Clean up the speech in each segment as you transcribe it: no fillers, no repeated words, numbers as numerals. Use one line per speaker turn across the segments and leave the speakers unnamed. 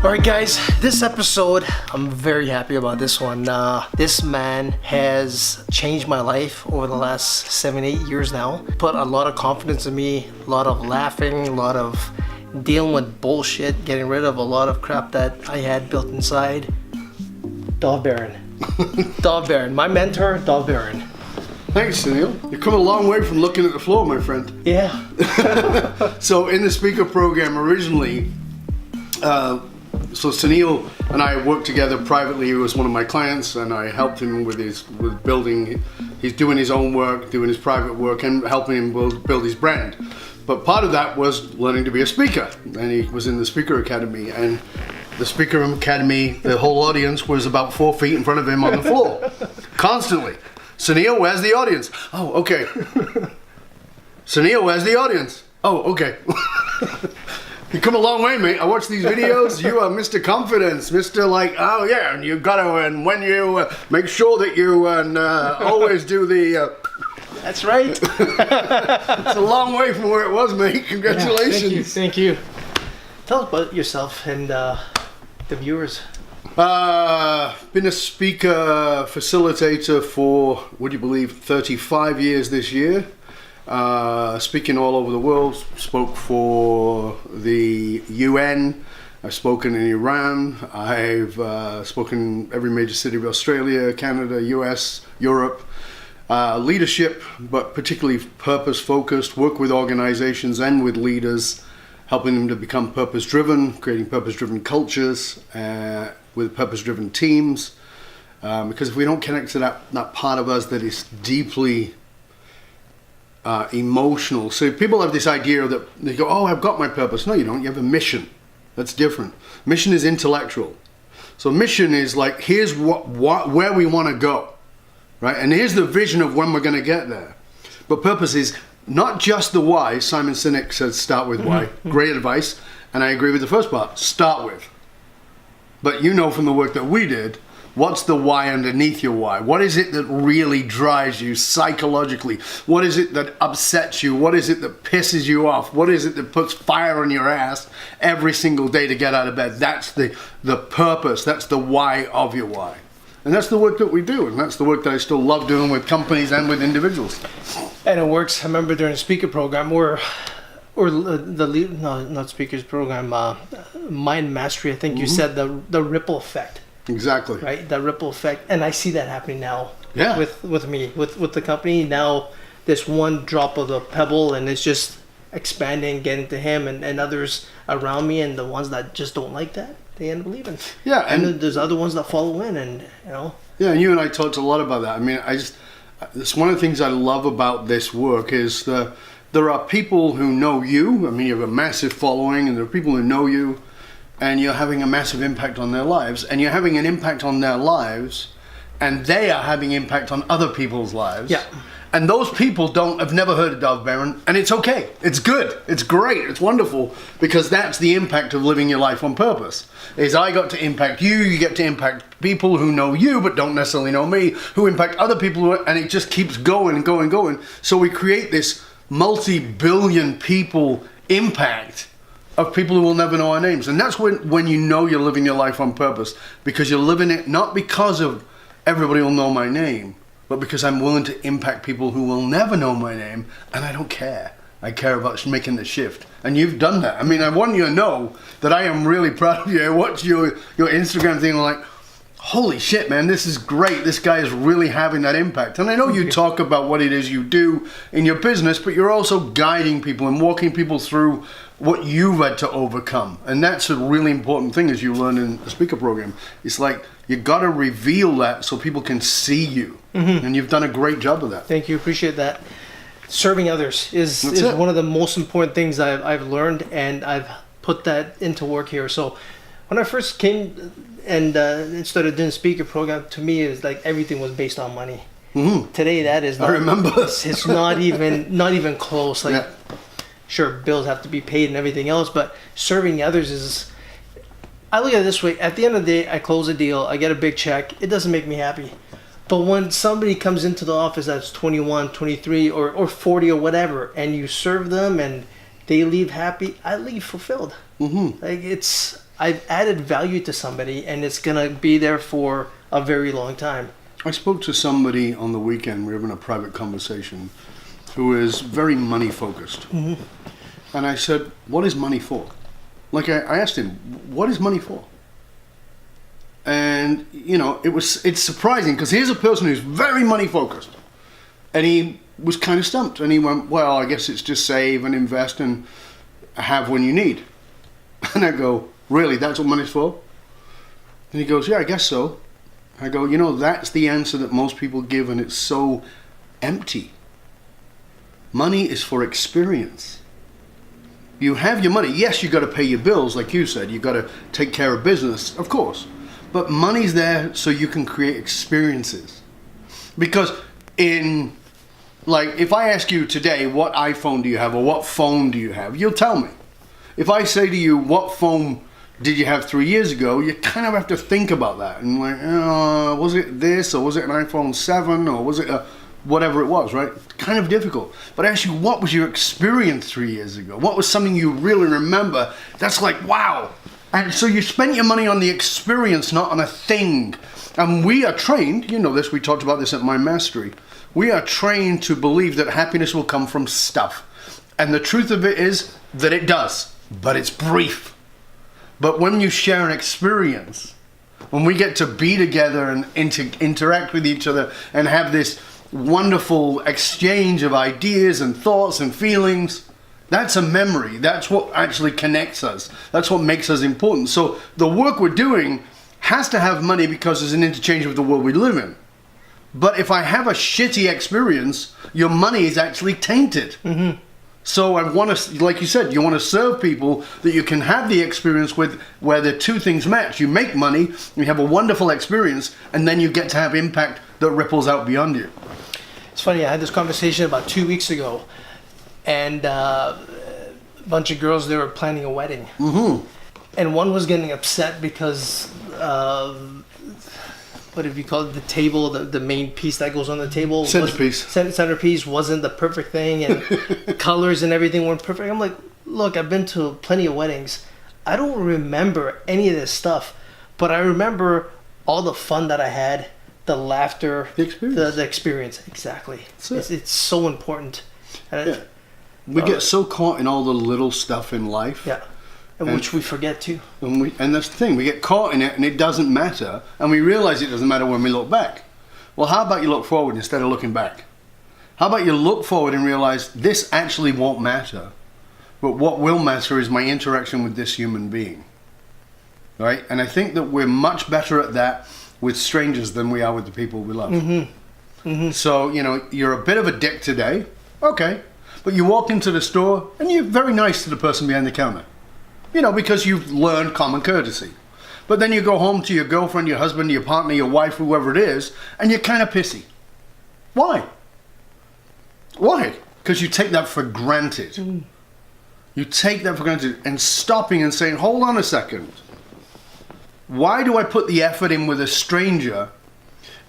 Alright guys, this episode, I'm very happy about this one. This man has changed my life over the last 7-8 years now. Put a lot of confidence in me, a lot of laughing, a lot of dealing with bullshit, getting rid of a lot of crap that I had built inside. Dov Baron. Dov Baron, my mentor, Dov Baron.
Thanks, Sunil. You've come a long way from looking at the floor, my friend.
Yeah.
So in the speaker program originally, so Sunil and I worked together privately. He was one of my clients, and I helped him with building. He's doing his own work, doing his private work, and helping him build his brand. But part of that was learning to be a speaker, and he was in the Speaker Academy. And the Speaker Academy, the whole audience was about 4 feet in front of him on the floor, constantly. Sunil, where's the audience? Oh, okay. Sunil, where's the audience? Oh, okay. You come a long way, mate. I watch these videos. You are Mr. Confidence, Mr. Like, oh yeah, and you gotta, and when you make sure that you always do the.
That's right.
It's a long way from where it was, mate. Congratulations.
Yeah, thank you. Tell us about yourself and the viewers.
Been a speaker facilitator for, would you believe, 35 years this year. Speaking all over the world. Spoke for the UN. I've spoken in Iran. I've spoken every major city of Australia, Canada, US, Europe. Leadership, but particularly purpose-focused. Work with organizations and with leaders, helping them to become purpose-driven, creating purpose-driven cultures with purpose-driven teams. Because if we don't connect to that part of us that is deeply emotional. So people have this idea that they go, oh, I've got my purpose. No, you don't. You have a mission. That's different. Mission is intellectual. So mission is like, here's where we want to go, right? And here's the vision of when we're going to get there. But purpose is not just the why. Simon Sinek says start with why. Great advice. And I agree with the first part. Start with. But you know from the work that we did, what's the why underneath your why? What is it that really drives you psychologically? What is it that upsets you? What is it that pisses you off? What is it that puts fire on your ass every single day to get out of bed? That's the purpose. That's the why of your why. And that's the work that we do. And that's the work that I still love doing with companies and with individuals.
And it works. I remember during the speaker program or not speakers program, Mind Mastery, I think you said the ripple effect.
Exactly.
Right, the ripple effect, and I see that happening now.
Yeah.
With me, with the company now, this one drop of the pebble, and it's just expanding, getting to him and others around me, and the ones that just don't like that, they end up leaving.
Yeah,
and then there's other ones that follow in, and you know.
Yeah, and you and I talked a lot about that. I mean, it's one of the things I love about this work is there are people who know you. I mean, you have a massive following, and there are people who know you. And you're having a massive impact on their lives, and you're having an impact on their lives, and they are having impact on other people's lives.
Yeah.
And those people have never heard of Dov Baron, and it's okay. It's good. It's great. It's wonderful, because that's the impact of living your life on purpose. Is I got to impact you, you get to impact people who know you but don't necessarily know me, who impact other people, and it just keeps going and going and going. So we create this multi-billion people impact of people who will never know our names. And that's when you know you're living your life on purpose, because you're living it not because of everybody will know my name, but because I'm willing to impact people who will never know my name, and I don't care. I care about making the shift. And you've done that. I mean, I want you to know that I am really proud of you. I watch your Instagram thing and I'm like, holy shit, man, this is great. This guy is really having that impact. And I know you talk about what it is you do in your business, but you're also guiding people and walking people through what you've had to overcome. And that's a really important thing as you learn in the speaker program. It's like, you got to reveal that so people can see you. And you've done a great job of that.
Thank you. Appreciate that. Serving others is one of the most important things I've learned, and I've put that into work here. So when I first came and started doing the speaker program, to me it was like everything was based on money. Today that is not.
I remember.
It's not even close. Like, sure, bills have to be paid and everything else, but serving others is. I look at it this way. At the end of the day, I close a deal. I get a big check. It doesn't make me happy. But when somebody comes into the office that's 21, 23, or 40 or whatever, and you serve them and they leave happy, I leave fulfilled. Like, it's I've added value to somebody, and it's gonna be there for a very long time.
I spoke to somebody on the weekend, we were having a private conversation, who is very money focused. Mm-hmm. And I said, what is money for? Like I asked him, what is money for? And, you know, it's surprising because here's a person who's very money focused. And he was kind of stumped. And he went, well, I guess it's just save and invest and have when you need. And I go, really, that's what money's for? And he goes, yeah, I guess so. I go, you know, that's the answer that most people give, and it's so empty. Money is for experience. You have your money. Yes, you got to pay your bills, like you said. You got to take care of business, of course. But money's there so you can create experiences. Because if I ask you today, what iPhone do you have or what phone do you have, you'll tell me. If I say to you, what phone did you have 3 years ago, you kind of have to think about that. And like, was it this, or was it an iPhone 7, or was it whatever it was, right? Kind of difficult. But I ask you, what was your experience 3 years ago? What was something you really remember? That's like, wow. And so you spent your money on the experience, not on a thing. And we are trained, you know this, we talked about this at My Mastery. We are trained to believe that happiness will come from stuff. And the truth of it is that it does, but it's brief. But when you share an experience, when we get to be together and interact with each other and have this wonderful exchange of ideas and thoughts and feelings, that's a memory. That's what actually connects us. That's what makes us important. So the work we're doing has to have money because it's an interchange with the world we live in. But if I have a shitty experience, your money is actually tainted. Mm-hmm. So I want to, like you said, you want to serve people that you can have the experience with where the two things match. You make money, you have a wonderful experience, and then you get to have impact that ripples out beyond you.
It's funny, I had this conversation about 2 weeks ago, and a bunch of girls, they were planning a wedding. Mm-hmm. And one was getting upset because, what have you called it, the table, the main piece that goes on the table. Centerpiece wasn't the perfect thing, and colors and everything weren't perfect. I'm like, look, I've been to plenty of weddings. I don't remember any of this stuff, but I remember all the fun that I had, the laughter, the experience. Exactly. It's so important. And
we get so caught in all the little stuff in life.
Yeah. And which we forget too.
And that's the thing, we get caught in it and it doesn't matter, and we realize it doesn't matter when we look back. Well, how about you look forward instead of looking back? How about you look forward and realize this actually won't matter, but what will matter is my interaction with this human being. Right? And I think that we're much better at that with strangers than we are with the people we love. Mm-hmm. Mm-hmm. So, you know, you're a bit of a dick today, okay, but you walk into the store and you're very nice to the person behind the counter. You know, because you've learned common courtesy. But then you go home to your girlfriend, your husband, your partner, your wife, whoever it is, and you're kind of pissy. Why? Why? Because you take that for granted. Mm. You take that for granted, and stopping and saying, hold on a second. Why do I put the effort in with a stranger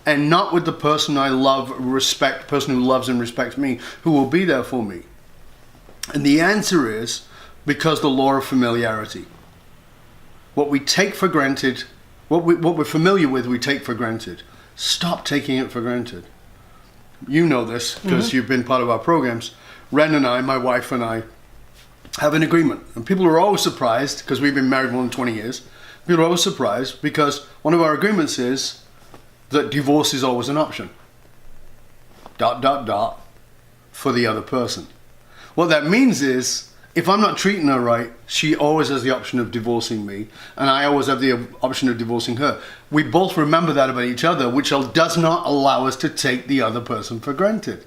and not with the person I love, respect, person who loves and respects me, who will be there for me? And the answer is, because the law of familiarity. What we take for granted, what we're familiar with, we take for granted. Stop taking it for granted. You know this because you've been part of our programs. Ren and I, my wife and I, have an agreement. And people are always surprised because we've been married more than 20 years. People are always surprised because one of our agreements is that divorce is always an option. ... for the other person. What that means is, if I'm not treating her right, she always has the option of divorcing me, and I always have the option of divorcing her. We both remember that about each other, which does not allow us to take the other person for granted.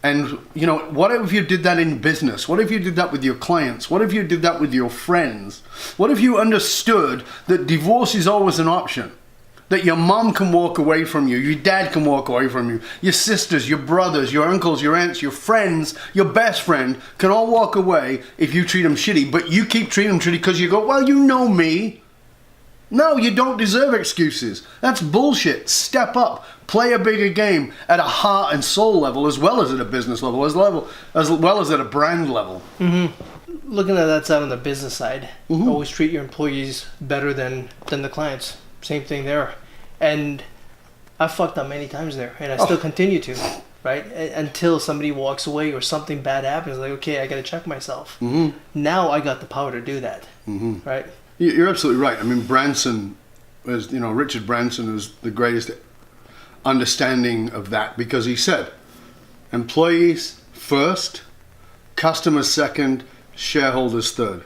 And, you know, what if you did that in business? What if you did that with your clients? What if you did that with your friends? What if you understood that divorce is always an option? That your mom can walk away from you, your dad can walk away from you, your sisters, your brothers, your uncles, your aunts, your friends, your best friend can all walk away if you treat them shitty, but you keep treating them shitty because you go, well, you know me. No, you don't deserve excuses. That's bullshit. Step up. Play a bigger game at a heart and soul level, as well as at a business level, as well as at a brand level. Mm-hmm.
looking at that side on the business side, always treat your employees better than the clients. Same thing there. And I fucked up many times there, and I still continue to, right? Until somebody walks away or something bad happens, like, okay, I got to check myself. Now I got the power to do that, right?
You're absolutely right. I mean, Branson, Richard Branson is the greatest understanding of that, because he said, employees first, customers second, shareholders third.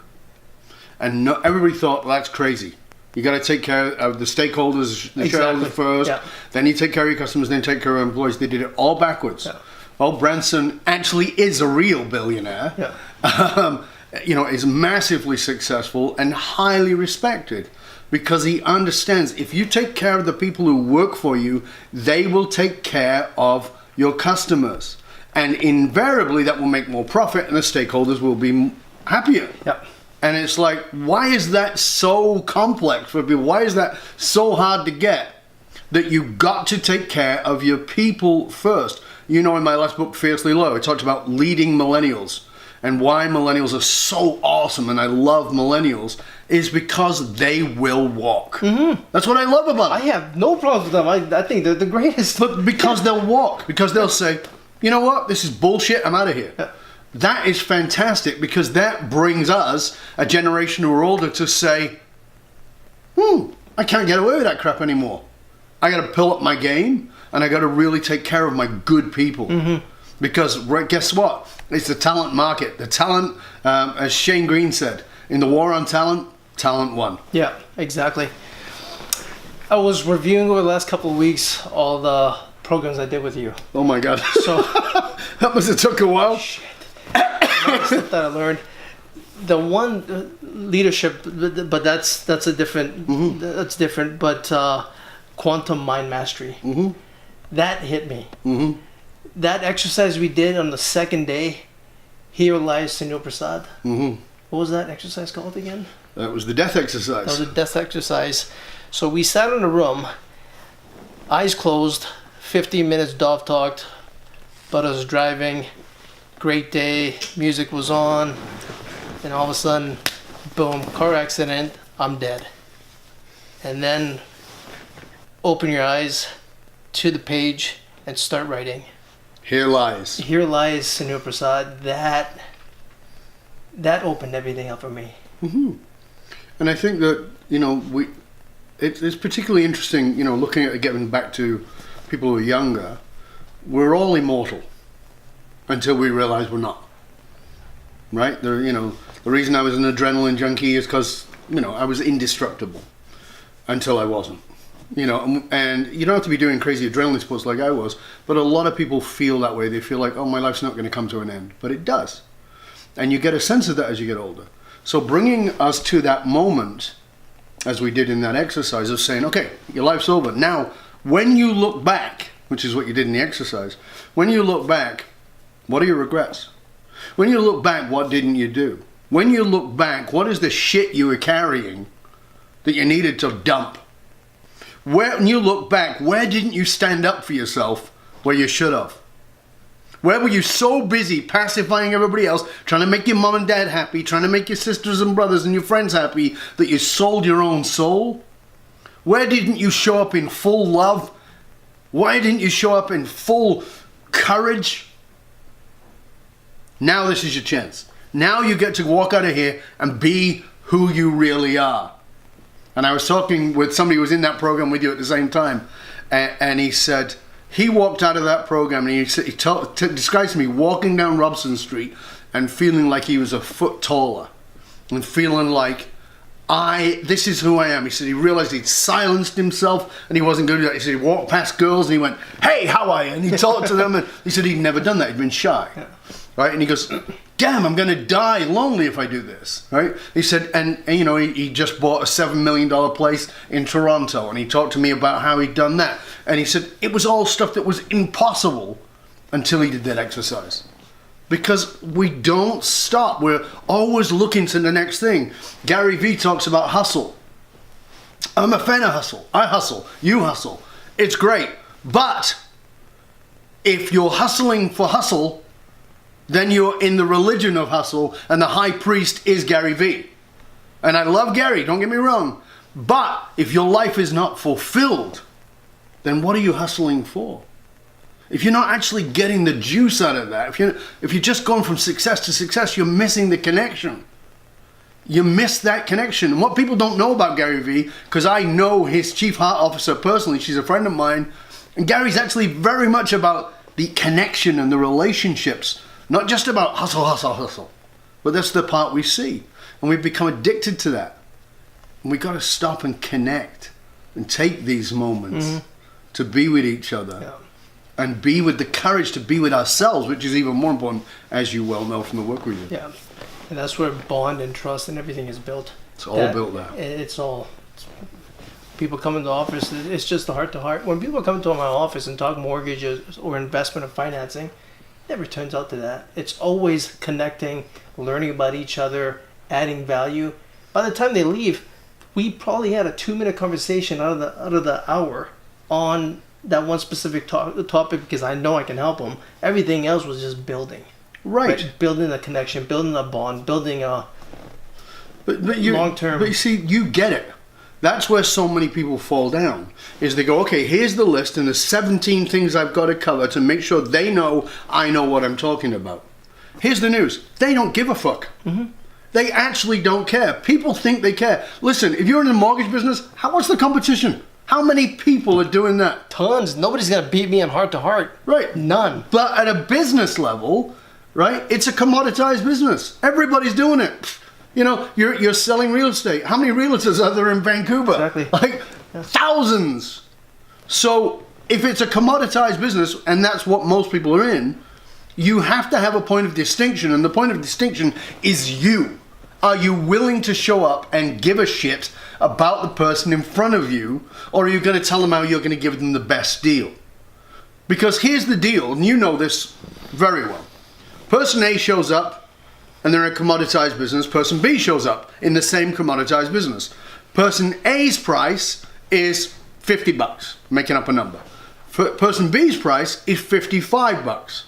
And everybody thought, well, that's crazy. You got to take care of the stakeholders, the shareholders first. Yeah. Then you take care of your customers, then take care of employees. They did it all backwards. Yeah. Well, Branson actually is a real billionaire. Yeah. Is massively successful and highly respected, because he understands if you take care of the people who work for you, they will take care of your customers. And invariably that will make more profit, and the stakeholders will be happier. Yep. And it's like, why is that so complex for people? Why is that so hard to get? That you got to take care of your people first. In my last book, Fiercely Low, I talked about leading millennials. And why millennials are so awesome, and I love millennials, is because they will walk. That's what I love about them.
I have no problems with them. I think they're the greatest.
But because they'll walk. Because they'll say, you know what? This is bullshit. I'm out of here. Yeah. That is fantastic, because that brings us, a generation who are older, to say, I can't get away with that crap anymore. I got to pull up my game, and I got to really take care of my good people. Because guess what? It's the talent market. The talent, as Shane Green said, in the war on talent, talent won.
Yeah, exactly. I was reviewing over the last couple of weeks all the programs I did with you.
Oh my God.
So
that must have took a while.
Shit. Stuff that I learned. The one leadership, but that's a different. That's different. But quantum mind mastery. That hit me. That exercise we did on the second day, Here Lies Sunil Prasad. What was that exercise called again?
That was the death exercise.
That was a death exercise. So we sat in a room, eyes closed, 15 minutes Dov talked, but I was driving, great day, music was on, and all of a sudden, boom, car accident, I'm dead. And then open your eyes to the page and start writing.
Here lies
Sunil Prasad. That opened everything up for me.
And I think that it's particularly interesting. Looking at getting back to people who are younger, we're all immortal until we realize we're not. Right? The reason I was an adrenaline junkie is because I was indestructible until I wasn't. And you don't have to be doing crazy adrenaline sports like I was, but a lot of people feel that way. They feel like, oh, my life's not going to come to an end, but it does. And you get a sense of that as you get older. So bringing us to that moment, as we did in that exercise, of saying, okay, your life's over. Now, when you look back, which is what you did in the exercise, when you look back, what are your regrets? When you look back, what didn't you do? When you look back, what is the shit you were carrying that you needed to dump? When you look back, where didn't you stand up for yourself where you should have? Where were you so busy pacifying everybody else, trying to make your mom and dad happy, trying to make your sisters and brothers and your friends happy, that you sold your own soul? Where didn't you show up in full love? Why didn't you show up in full courage? Now this is your chance. Now you get to walk out of here and be who you really are. And I was talking with somebody who was in that program with you at the same time, and he said he walked out of that program and he describes me walking down Robson Street and feeling like he was a foot taller and feeling like this is who I am. He said he realized he'd silenced himself and he wasn't going to do that. He said he walked past girls and he went, "Hey, how are you?" And he talked to them, and he said he'd never done that. He'd been shy. Yeah. Right? And he goes, "Damn, I'm going to die lonely if I do this." Right? He said, and he just bought a $7 million place in Toronto, and he talked to me about how he'd done that. And he said it was all stuff that was impossible until he did that exercise. Because we don't stop. We're always looking to the next thing. Gary Vee talks about hustle. I'm a fan of hustle. I hustle. You hustle. It's great. But if you're hustling for hustle, then you're in the religion of hustle, and the high priest is Gary Vee. And I love Gary, don't get me wrong. But if your life is not fulfilled, then what are you hustling for? If you're not actually getting the juice out of that, if you're just going from success to success, you're missing the connection. You miss that connection. And what people don't know about Gary Vee, because I know his chief heart officer personally, she's a friend of mine, and Gary's actually very much about the connection and the relationships, not just about hustle, hustle, hustle. But that's the part we see. And we've become addicted to that. And we've got to stop and connect and take these moments to be with each other.
Yeah.
And be with the courage to be with ourselves, which is even more important, as you well know from the work we do.
Yeah. And that's where bond and trust and everything is built.
It's all built there.
People come into the office, it's just the heart to heart. When people come into my office and talk mortgages or investment or financing, it never turns out to that. It's always connecting, learning about each other, adding value. By the time they leave, we probably had a 2-minute conversation out of the hour on that one specific topic, because I know I can help them. Everything else was just building.
Right.
Building a connection, building a bond, building a
long term. But you see, you get it. That's where so many people fall down, is they go, okay, here's the list and there's 17 things I've got to cover to make sure they know I know what I'm talking about. Here's the news. They don't give a fuck. They actually don't care. People think they care. Listen, if you're in the mortgage business, what's the competition? How many people are doing that?
Tons. Nobody's going to beat me in heart to heart.
Right.
None.
But at a business level, right, it's a commoditized business. Everybody's doing it. You know, you're selling real estate. How many realtors are there in Vancouver?
Exactly.
Like thousands. So if it's a commoditized business, and that's what most people are in, you have to have a point of distinction. And the point of distinction is you. Are you willing to show up and give a shit about the person in front of you, or are you going to tell them how you're going to give them the best deal? Because here's the deal, and you know this very well. Person A shows up, and they're in a commoditized business. Person B shows up in the same commoditized business. Person A's price is $50, making up a number. Person B's price is $55.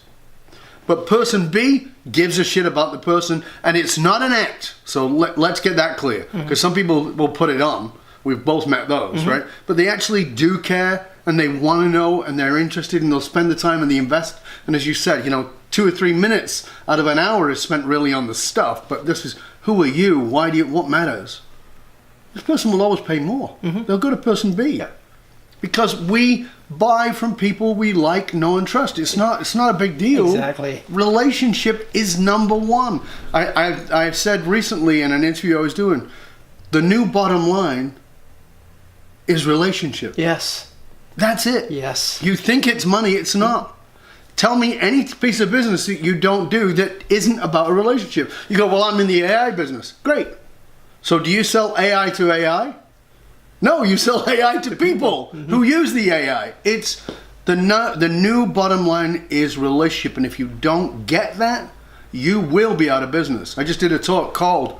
But person B gives a shit about the person, and it's not an act. So let's get that clear, because some people will put it on. We've both met those, right? But they actually do care, and they want to know, and they're interested, and they'll spend the time and they invest. And as you said, 2 or 3 minutes out of an hour is spent really on the stuff. But this is, who are you? Why do you? What matters? This person will always pay more. They'll go to person B.
Yeah.
Because we buy from people we like, know, and trust. It's not a big deal.
Exactly.
Relationship is number one. I've said recently in an interview I was doing, the new bottom line is relationship.
Yes.
That's it.
Yes.
You think it's money, it's not. Tell me any piece of business that you don't do that isn't about a relationship. You go, well, I'm in the AI business. Great. So do you sell AI to AI? No, you sell AI to people who use the AI. It's the new bottom line is relationship, and if you don't get that, you will be out of business. I just did a talk called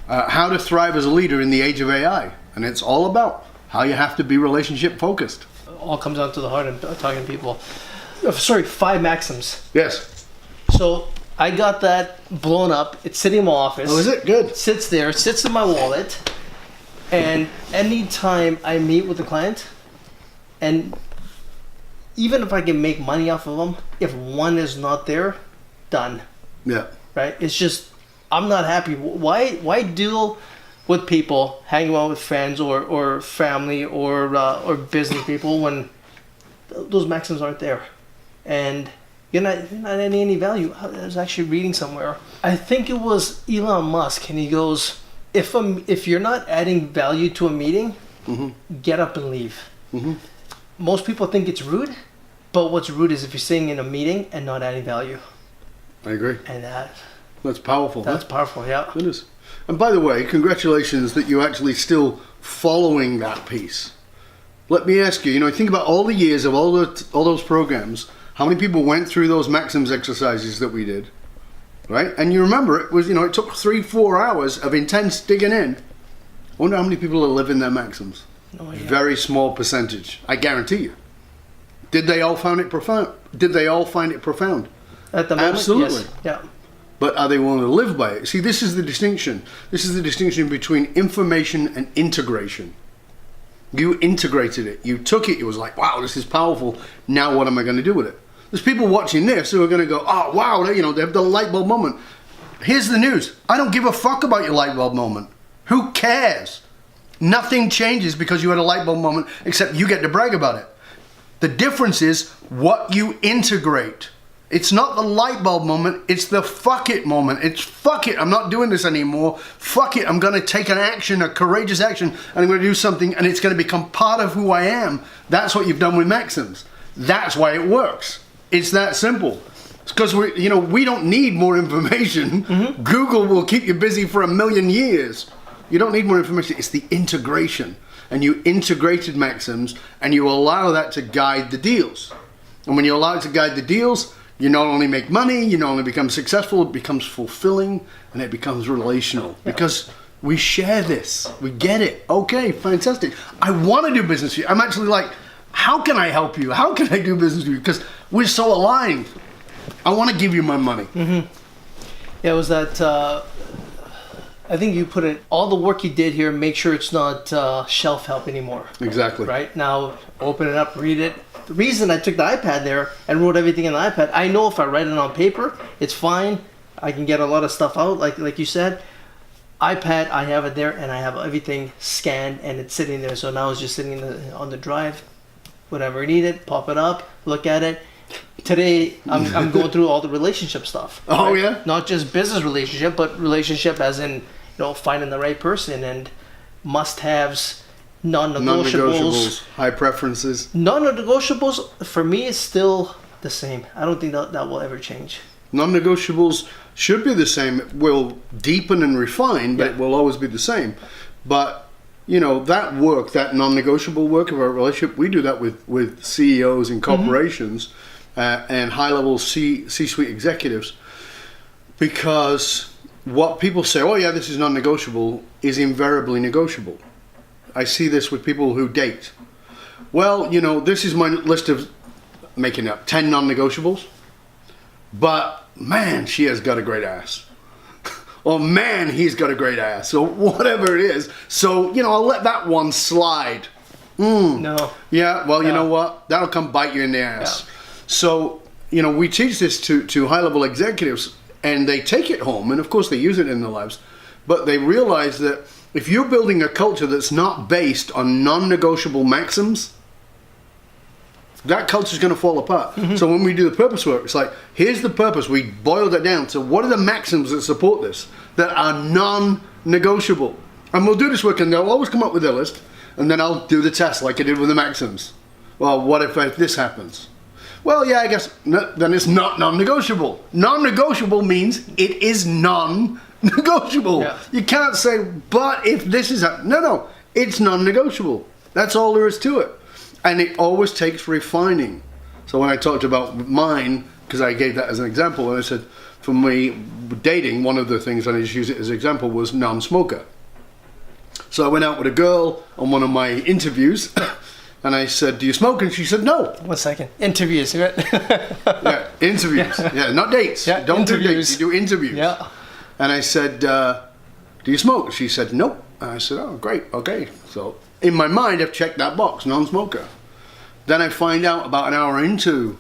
How to Thrive as a Leader in the Age of AI, and it's all about how you have to be relationship focused.
All comes down to the heart and talking to people. 5 Maxims.
Yes.
So I got that blown up. It's sitting in my office.
Oh, is it? Good.
It sits there. It sits in my wallet. And anytime I meet with a client, and even if I can make money off of them, if one is not there, done.
Yeah.
Right? It's just, I'm not happy. Why deal with people, hanging out with friends or family or business people when those maxims aren't there? And you're not adding any value. I was actually reading somewhere. I think it was Elon Musk, and he goes, if you're not adding value to a meeting, get up and leave. Most people think it's rude, but what's rude is if you're sitting in a meeting and not adding value.
I agree.
And
that's powerful.
That's powerful, yeah.
It is. And by the way, congratulations that you're actually still following that piece. Let me ask you, think about all the years of all those programs, how many people went through those Maxims exercises that we did? Right? And you remember it was, it took 3-4 hours of intense digging in. I wonder how many people are living their Maxims.
No idea.
Very small percentage. I guarantee you. Did they all find it profound?
At the moment,
Absolutely.
yes. Yeah.
But are they willing to live by it? See, this is the distinction. This is the distinction between information and integration. You integrated it. You took it. It was like, wow, this is powerful. Now what am I going to do with it? There's people watching this who are going to go, oh, wow, they have the light bulb moment. Here's the news. I don't give a fuck about your light bulb moment. Who cares? Nothing changes because you had a light bulb moment, except you get to brag about it. The difference is what you integrate. It's not the light bulb moment, it's the fuck it moment. It's fuck it, I'm not doing this anymore. Fuck it, I'm going to take an action, a courageous action, and I'm going to do something, and it's going to become part of who I am. That's what you've done with Maxims. That's why it works. It's that simple. It's because we don't need more information. Mm-hmm. Google will keep you busy for 1,000,000 years. You don't need more information. It's the integration. And you integrated Maxims, and you allow that to guide the deals. And when you allow it to guide the deals, you not only make money, you not only become successful, it becomes fulfilling, and it becomes relational. Because we share this. We get it. Okay, fantastic. I want to do business with you. I'm actually like, how can I help you? How can I do business with you? Because we're so aligned. I want to give you my money.
Mm-hmm. Yeah, it was that... I think you put it, all the work you did here, make sure it's not shelf help anymore.
Exactly.
Right? Now, open it up, read it. The reason I took the iPad there and wrote everything in the iPad, I know if I write it on paper, it's fine. I can get a lot of stuff out, like you said. iPad, I have it there, and I have everything scanned, and it's sitting there. So now it's just sitting on the drive. Whatever I need it, pop it up, look at it. Today, I'm going through all the relationship stuff.
Oh,
right?
yeah?
Not just business relationship, but relationship as in, finding the right person and must-haves, non-negotiables.
High preferences.
Non-negotiables, for me, is still the same. I don't think that will ever change.
Non-negotiables should be the same. It will deepen and refine, but it will always be the same. But, that work, that non-negotiable work of our relationship, we do that with CEOs in corporations and high-level C-suite executives, because what people say, oh yeah, this is non-negotiable, is invariably negotiable. I see this with people who date. Well, this is my list of, making up, 10 non-negotiables, but man, she has got a great ass. Or man, he's got a great ass. Or whatever it is. So, I'll let that one slide.
No.
Yeah, well, you know what? That'll come bite you in the ass.
Yeah.
So, we teach this to high-level executives, and they take it home, and of course they use it in their lives, but they realize that if you're building a culture that's not based on non-negotiable maxims, that culture is going to fall apart. Mm-hmm. So when we do the purpose work, it's like, here's the purpose. We boil that down. So what are the maxims that support this, that are non-negotiable? And we'll do this work, and they'll always come up with their list, and then I'll do the test like I did with the maxims. Well, what if this happens? Well, yeah, I guess then it's not non-negotiable. Non-negotiable means it is non-negotiable. Yeah. You can't say, but if this is... No, it's non-negotiable. That's all there is to it. And it always takes refining. So when I talked about mine, because I gave that as an example, and I said, for me, dating, one of the things, and I just use it as an example, was non-smoker. So I went out with a girl on one of my interviews, and I said, do you smoke? And she said, no.
1 second. Interviews, right?
Yeah, interviews. Yeah, not dates.
Yeah,
don't
interviews.
do dates, you do interviews.
Yeah.
And I said, do you smoke? She said, nope. And I said, oh, great, okay. So in my mind, I've checked that box, non-smoker. Then I find out about an hour into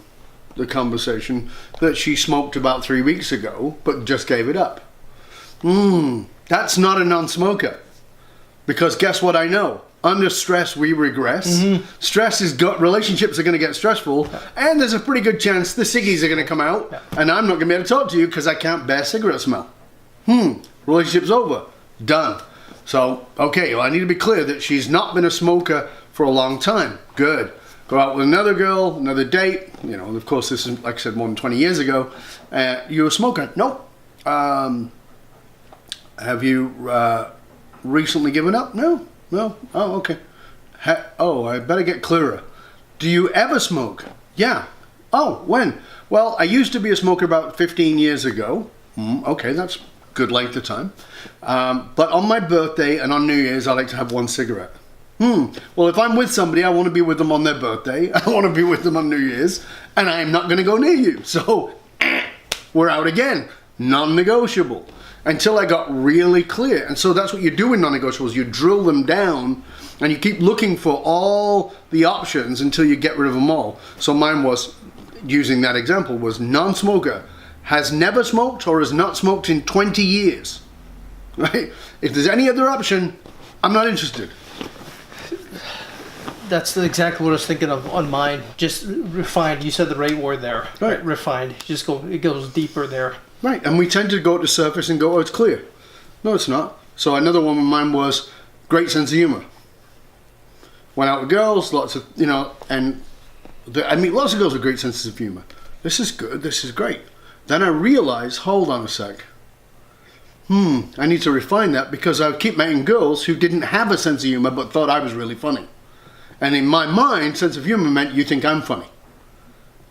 the conversation that she smoked about 3 weeks ago, but just gave it up. That's not a non-smoker. Because guess what I know? Under stress, we regress. Mm-hmm. Stress is relationships are going to get stressful, and there's a pretty good chance the ciggies are going to come out, and I'm not going to be able to talk to you because I can't bear cigarette smell. Relationship's over. Done. So, okay, well, I need to be clear that she's not been a smoker for a long time. Good. Go out with another girl, another date. And of course, this is, like I said, more than 20 years ago. You're a smoker? Nope. Have you recently given up? No. Oh, okay. I better get clearer. Do you ever smoke? Yeah. Oh, when? Well, I used to be a smoker about 15 years ago. Okay, that's good length of time. But on my birthday and on New Year's, I like to have one cigarette. Well, if I'm with somebody, I want to be with them on their birthday. I want to be with them on New Year's, and I'm not going to go near you. So, were out again. Non-negotiable. Until I got really clear. And so that's what you do in non-negotiables. You drill them down and you keep looking for all the options until you get rid of them all. So mine was, using that example, was non-smoker, has never smoked or has not smoked in 20 years. Right? If there's any other option, I'm not interested.
That's exactly what I was thinking of on mine. Just refined. You said the right word there.
Right.
Refined. It goes deeper there.
Right, and we tend to go to the surface and go, oh, it's clear. No, it's not. So another one of mine was great sense of humor. Went out with girls, lots of, and I meet lots of girls with great senses of humor. This is good, this is great. Then I realized, hold on a sec. I need to refine that because I would keep meeting girls who didn't have a sense of humor but thought I was really funny. And in my mind, sense of humor meant you think I'm funny.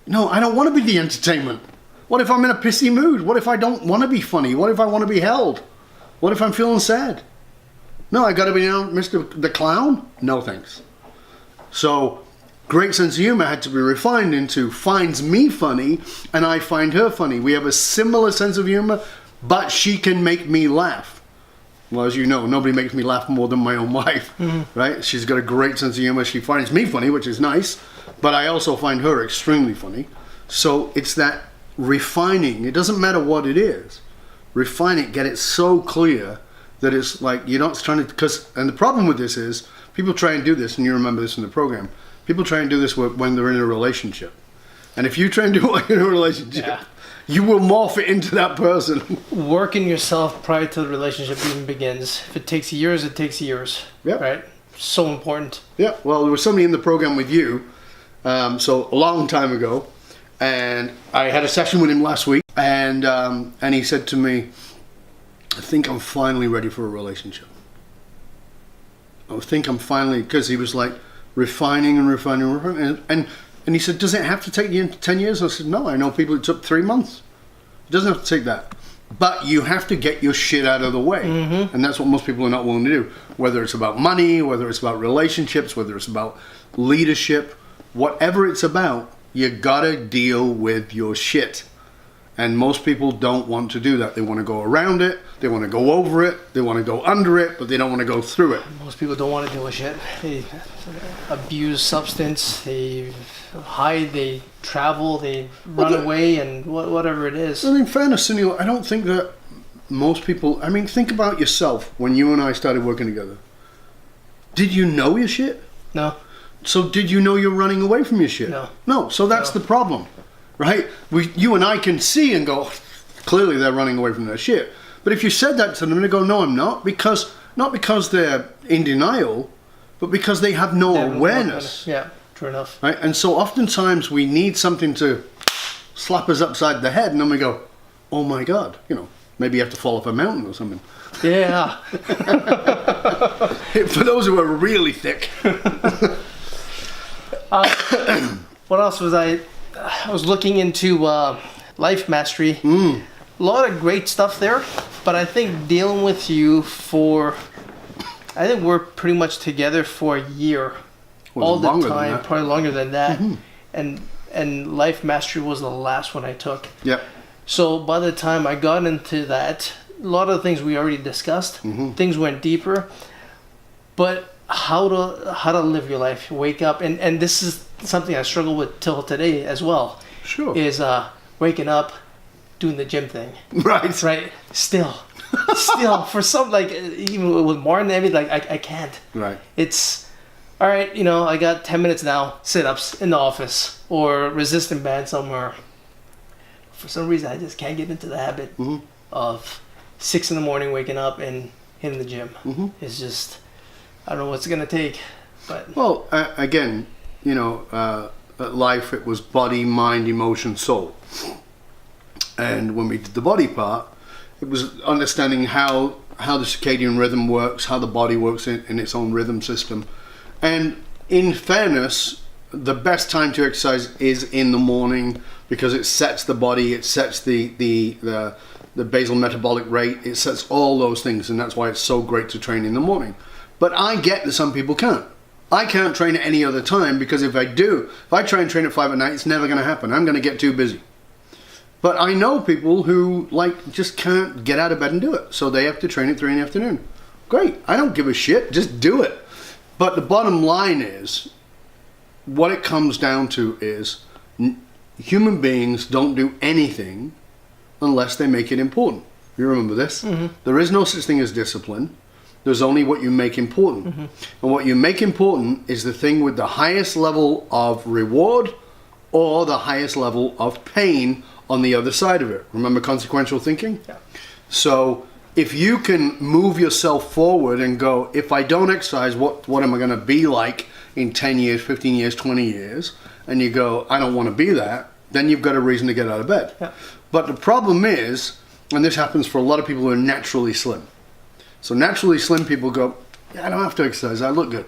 No, I don't want to be the entertainment. What if I'm in a pissy mood? What if I don't want to be funny? What if I want to be held? What if I'm feeling sad? No, I got to be Mr. the Clown? No thanks. So, great sense of humor had to be refined into finds me funny and I find her funny. We have a similar sense of humor, but she can make me laugh. Well, as you know, nobody makes me laugh more than my own wife, right? She's got a great sense of humor. She finds me funny, which is nice, but I also find her extremely funny. So it's that refining. It doesn't matter what it is. Refine it, get it so clear that it's like you're not trying to, and the problem with this is people try and do this, and you remember this in the program, people try and do this when they're in a relationship. And if you try and do it in a relationship, you will morph it into that person.
Working yourself prior to the relationship even begins. If it takes years, it takes years.
Yep.
Right? So important.
Yeah. Well, there was somebody in the program with you, so a long time ago, and I had a session with him last week, and he said to me, I think I'm finally ready for a relationship. I think I'm finally, because he was like refining and refining and refining, and he said, does it have to take you 10 years? I said, no, I know people it took 3 months. It doesn't have to take that. But you have to get your shit out of the way. And that's what most people are not willing to do. Whether it's about money, whether it's about relationships, whether it's about leadership, whatever it's about, you gotta deal with your shit. And most people don't want to do that. They want to go around it, they want to go over it, they want to go under it, but they don't want to go through it.
Most people don't want to deal with shit. They abuse substance, they hide, they travel, they run away, and whatever it is.
And in fairness, Sunil, I don't think that most people, I mean, think about yourself when you and I started working together. Did you know your shit?
No.
So did you know you're running away from your shit?
No.
No, so that's the problem. Right? You and I can see and go, clearly they're running away from their shit. But if you said that to them, they go, no, I'm not. Not because they're in denial, but because they have no awareness.
Yeah, true enough.
Right? And so oftentimes we need something to slap us upside the head, and then we go, oh my God, maybe you have to fall off a mountain or something.
Yeah.
For those who are really thick.
What else was I was looking into life mastery. A lot of great stuff there, but I think dealing with you I think we're pretty much together for a year. All the time, probably longer than that. And life mastery was the last one I took.
Yeah.
So by the time I got into that, a lot of the things we already discussed, things went deeper. But how to live your life, wake up, and this is something I struggle with till today as well.
Sure.
Is waking up, doing the gym thing.
Right.
Still for some, like, even with Martin and everything, like I can't.
Right.
It's all right. I got 10 minutes now, sit-ups in the office or resistant band somewhere. For some reason, I just can't get into the habit of 6 a.m. waking up and hitting the gym. It's just, I don't know what's gonna take, but
well, again, life, it was body, mind, emotion, soul. And when we did the body part, it was understanding how the circadian rhythm works, how the body works in its own rhythm system. And in fairness, the best time to exercise is in the morning because it sets the body, it sets the basal metabolic rate, it sets all those things, and that's why it's so great to train in the morning. But I get that some people can't. I can't train at any other time because if I try and train at 5 at night, it's never going to happen. I'm going to get too busy. But I know people who like just can't get out of bed and do it. So they have to train at 3 in the afternoon. Great. I don't give a shit. Just do it. But the bottom line is, what it comes down to is human beings don't do anything unless they make it important. You remember this? Mm-hmm. There is no such thing as discipline. There's only what you make important. Mm-hmm. And what you make important is the thing with the highest level of reward or the highest level of pain on the other side of it. Remember consequential thinking?
Yeah.
So if you can move yourself forward and go, if I don't exercise, what am I going to be like in 10 years, 15 years, 20 years? And you go, I don't want to be that. Then you've got a reason to get out of bed.
Yeah.
But the problem is, and this happens for a lot of people who are naturally slim. So naturally slim people go, yeah, I don't have to exercise. I look good.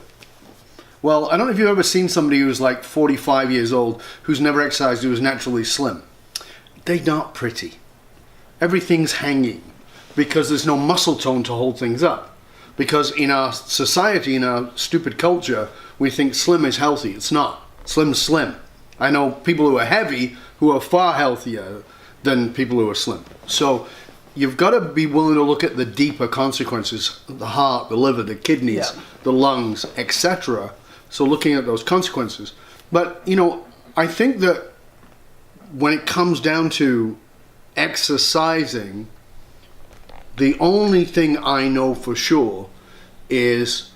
Well, I don't know if you've ever seen somebody who's like 45 years old who's never exercised, who is naturally slim. They're not pretty. Everything's hanging because there's no muscle tone to hold things up. Because in our society, in our stupid culture, we think slim is healthy. It's not. Slim's slim. I know people who are heavy who are far healthier than people who are slim. So you've got to be willing to look at the deeper consequences, the heart, the liver, the kidneys, the lungs, etc. So looking at those consequences. But, you know, I think that when it comes down to exercising, the only thing I know for sure is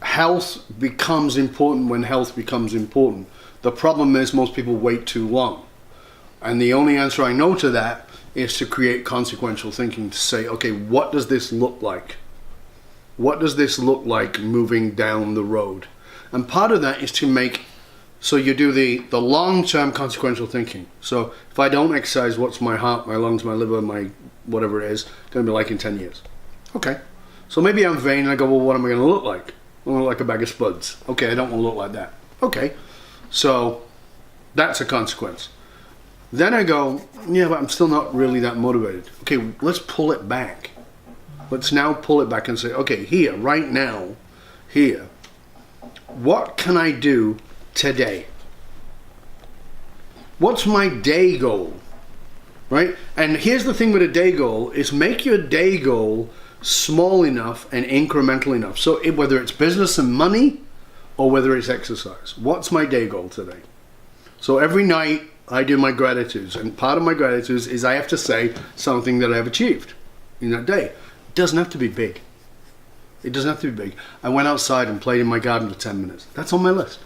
health becomes important when health becomes important. The problem is most people wait too long. And the only answer I know to that is to create consequential thinking, to say, okay, what does this look like? What does this look like moving down the road? And part of that is to make, so you do the long-term consequential thinking. So if I don't exercise, what's my heart, my lungs, my liver, my whatever it is, going to be like in 10 years? Okay. So maybe I'm vain and I go, well, what am I going to look like? I'm going to look like a bag of spuds. Okay, I don't want to look like that. Okay. So that's a consequence. Then I go, yeah, but I'm still not really that motivated. Okay, let's pull it back. Let's now pull it back and say, okay, here, right now, here, what can I do today? What's my day goal? Right? And here's the thing with a day goal is make your day goal small enough and incremental enough. So whether it's business and money or whether it's exercise, what's my day goal today? So every night I do my gratitudes, and part of my gratitudes is I have to say something that I've achieved in that day. It doesn't have to be big. It doesn't have to be big. I went outside and played in my garden for 10 minutes. That's on my list.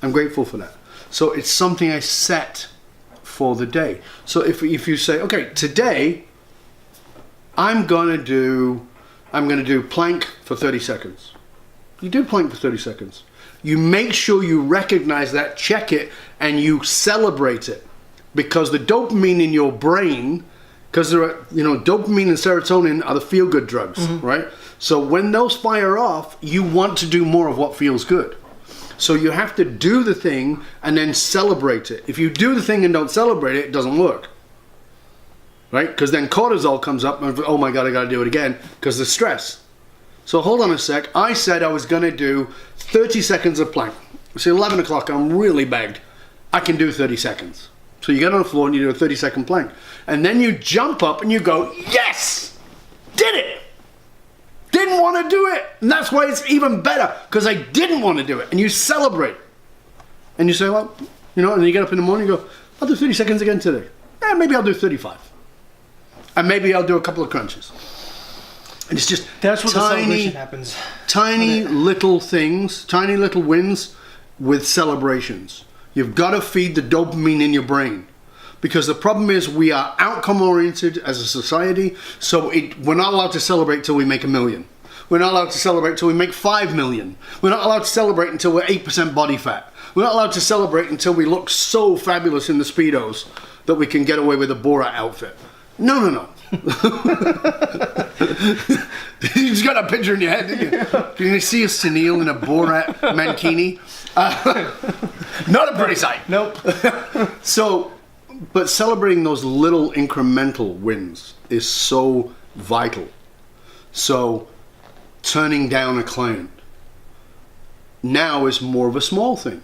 I'm grateful for that. So it's something I set for the day. So if you say, okay, today I'm gonna do plank for 30 seconds. You do plank for 30 seconds. You make sure you recognize that, check it, and you celebrate it. Because the dopamine in your brain, because there are, dopamine and serotonin are the feel-good drugs, right? So when those fire off, you want to do more of what feels good. So you have to do the thing and then celebrate it. If you do the thing and don't celebrate it, it doesn't work. Right? Because then cortisol comes up and, oh my God, I got to do it again because there's stress. So hold on a sec. I said I was going to do 30 seconds of plank. It's 11 o'clock. I'm really bagged. I can do 30 seconds. So you get on the floor and you do a 30-second plank. And then you jump up and you go, yes! Did it! Didn't want to do it. And that's why it's even better, because I didn't want to do it. And you celebrate. And you say, well, and then you get up in the morning and go, I'll do 30 seconds again today. Maybe I'll do 35. And maybe I'll do a couple of crunches. And it's just
that's what the celebration happens.
Tiny little things, tiny little wins with celebrations. You've got to feed the dopamine in your brain. Because the problem is we are outcome oriented as a society, so we're not allowed to celebrate till we make 1 million. We're not allowed to celebrate till we make 5 million. We're not allowed to celebrate until we're 8% body fat. We're not allowed to celebrate until we look so fabulous in the Speedos that we can get away with a Borat outfit. No. You just got a picture in your head, didn't you? Can you see a Sunil in a Borat mankini? Not a pretty sight.
Nope.
But celebrating those little incremental wins is so vital. So turning down a client now is more of a small thing.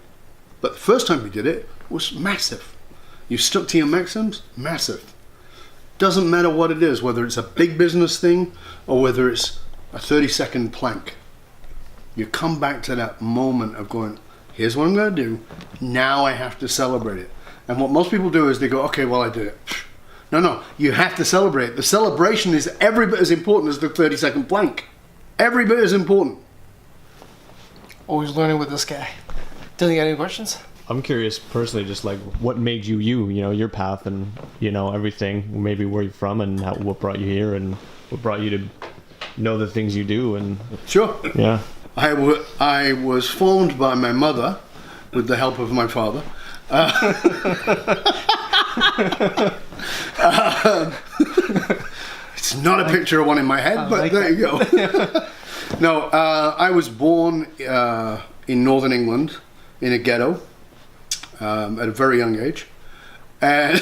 But the first time we did it was massive. You stuck to your Maxims? Massive. Doesn't matter what it is, whether it's a big business thing or whether it's a 30-second plank. You come back to that moment of going, here's what I'm going to do. Now I have to celebrate it. And what most people do is they go, okay, well, I did it. No, you have to celebrate. The celebration is every bit as important as the 30-second plank. Every bit as important.
Always learning with this guy. Dylan, you got any questions?
I'm curious personally, just like what made you, your path and, everything, maybe where you're from and what brought you here and what brought you to know the things you do. And
Sure.
Yeah.
I was formed by my mother with the help of my father. It's not a picture of one in my head, but there you go. No, I was born in northern England in a ghetto at a very young age, and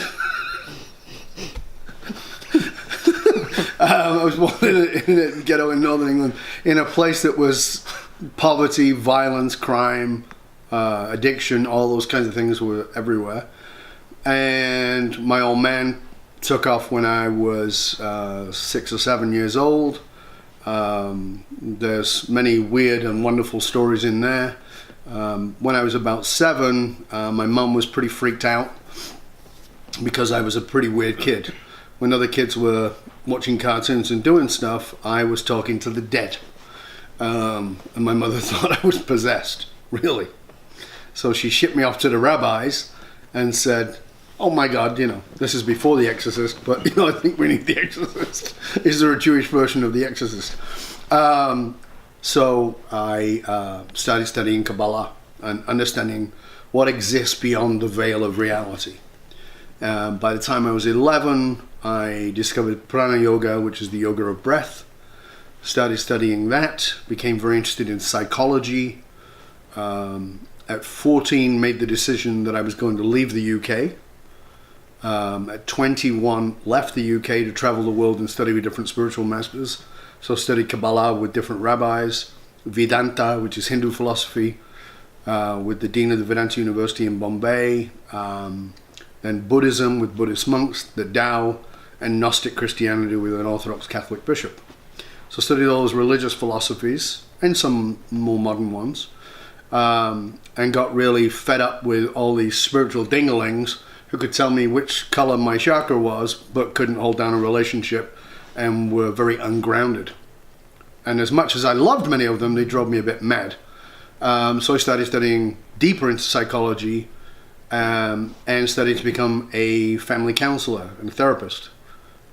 I was born in a ghetto in northern England in a place that was poverty, violence, crime, addiction, all those kinds of things were everywhere. And my old man took off when I was 6 or 7 years old. There's many weird and wonderful stories in there. When I was about 7, my mum was pretty freaked out because I was a pretty weird kid. When other kids were watching cartoons and doing stuff, I was talking to the dead. And my mother thought I was possessed, really. So she shipped me off to the rabbis and said, oh my God, this is before The Exorcist, but I think we need The Exorcist. Is there a Jewish version of The Exorcist? So I started studying Kabbalah and understanding what exists beyond the veil of reality. By the time I was 11, I discovered Prana Yoga, which is the yoga of breath. Started studying that, became very interested in psychology. At 14, made the decision that I was going to leave the UK. At 21, left the UK to travel the world and study with different spiritual masters. So studied Kabbalah with different rabbis, Vedanta, which is Hindu philosophy, with the Dean of the Vedanta University in Bombay, then Buddhism with Buddhist monks, the Tao, and Gnostic Christianity with an Orthodox Catholic bishop. So studied all those religious philosophies and some more modern ones, and got really fed up with all these spiritual dinglings who could tell me which color my chakra was, but couldn't hold down a relationship and were very ungrounded. And as much as I loved many of them, they drove me a bit mad. So I started studying deeper into psychology and studied to become a family counselor and a therapist,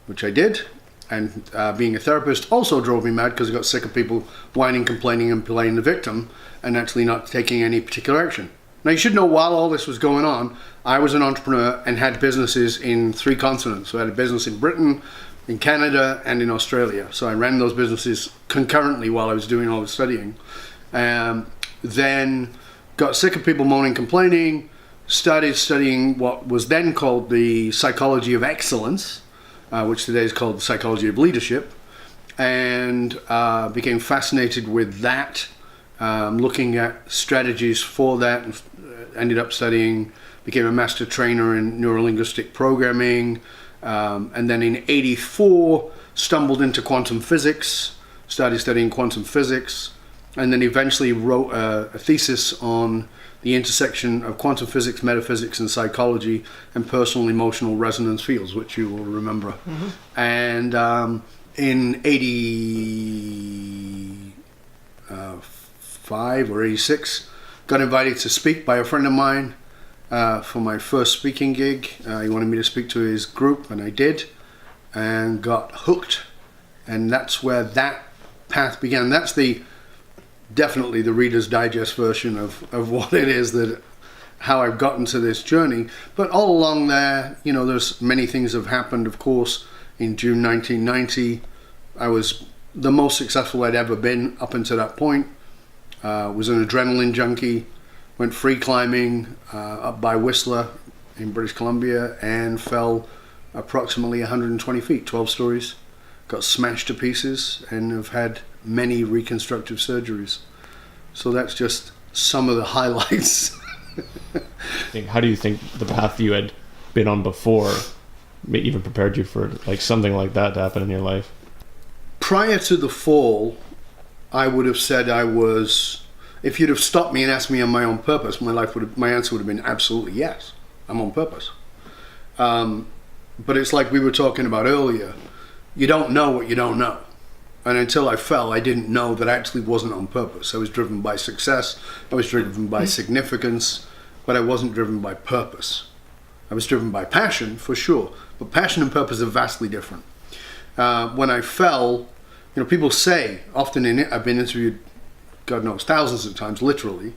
which I did. And being a therapist also drove me mad because I got sick of people whining, complaining, and playing the victim and actually not taking any particular action. Now, you should know, while all this was going on, I was an entrepreneur and had businesses in 3 continents. So I had a business in Britain, in Canada, and in Australia. So I ran those businesses concurrently while I was doing all the studying. Then got sick of people moaning, complaining, started studying what was then called the psychology of excellence, which today is called the psychology of leadership, and became fascinated with that, looking at strategies for that, and ended up studying, became a master trainer in neurolinguistic programming, and then in '84 stumbled into quantum physics, started studying quantum physics, and then eventually wrote a thesis on the intersection of quantum physics, metaphysics, and psychology, and personal emotional resonance fields, which you will remember. Mm-hmm. And in '85 or '86, got invited to speak by a friend of mine for my first speaking gig. He wanted me to speak to his group, and I did, and got hooked. And that's where that path began. That's definitely the Reader's Digest version of what it is, that how I've gotten to this journey. But all along there, there's many things have happened. Of course, in June 1990, I was the most successful I'd ever been up until that point. Was an adrenaline junkie, went free climbing up by Whistler in British Columbia and fell approximately 120 feet, 12 stories. Got smashed to pieces and have had many reconstructive surgeries. So that's just some of the highlights.
How do you think the path you had been on before even prepared you for like something like that to happen in your life?
Prior to the fall, I would have said I was. If you'd have stopped me and asked me on my own purpose, my answer would have been absolutely yes. I'm on purpose. But it's like we were talking about earlier. You don't know what you don't know. And until I fell, I didn't know that I actually wasn't on purpose. I was driven by success. I was driven by significance, but I wasn't driven by purpose. I was driven by passion, for sure. But passion and purpose are vastly different. When I fell, people say, often I've been interviewed, God knows, thousands of times, literally,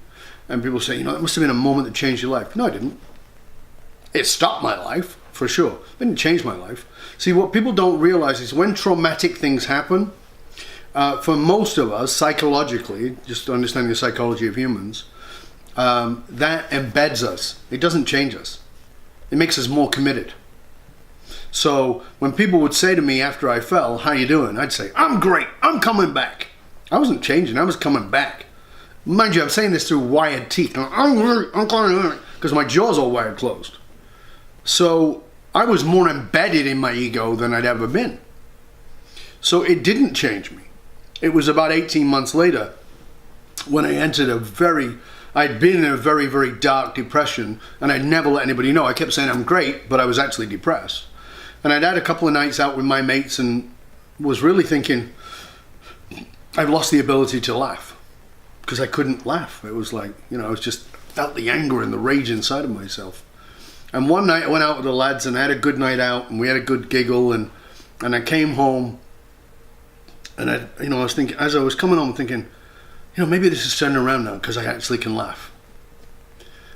and people say, it must have been a moment that changed your life. No, it didn't. It stopped my life, for sure. It didn't change my life. See, what people don't realize is when traumatic things happen, for most of us, psychologically, just understanding the psychology of humans, that embeds us. It doesn't change us. It makes us more committed. So when people would say to me after I fell, how you doing? I'd say, I'm great. I'm coming back. I wasn't changing. I was coming back. Mind you, I'm saying this through wired teeth. I'm great. I'm coming back. Because my jaw's all wired closed. So I was more embedded in my ego than I'd ever been. So it didn't change me. It was about 18 months later when I entered I'd been in a very, very dark depression, and I'd never let anybody know. I kept saying I'm great, but I was actually depressed. And I'd had a couple of nights out with my mates and was really thinking, I've lost the ability to laugh because I couldn't laugh. It was like, I was just felt the anger and the rage inside of myself. And one night I went out with the lads and I had a good night out and we had a good giggle and I came home and I was thinking, as I was coming home thinking, maybe this is turning around now because I actually can laugh.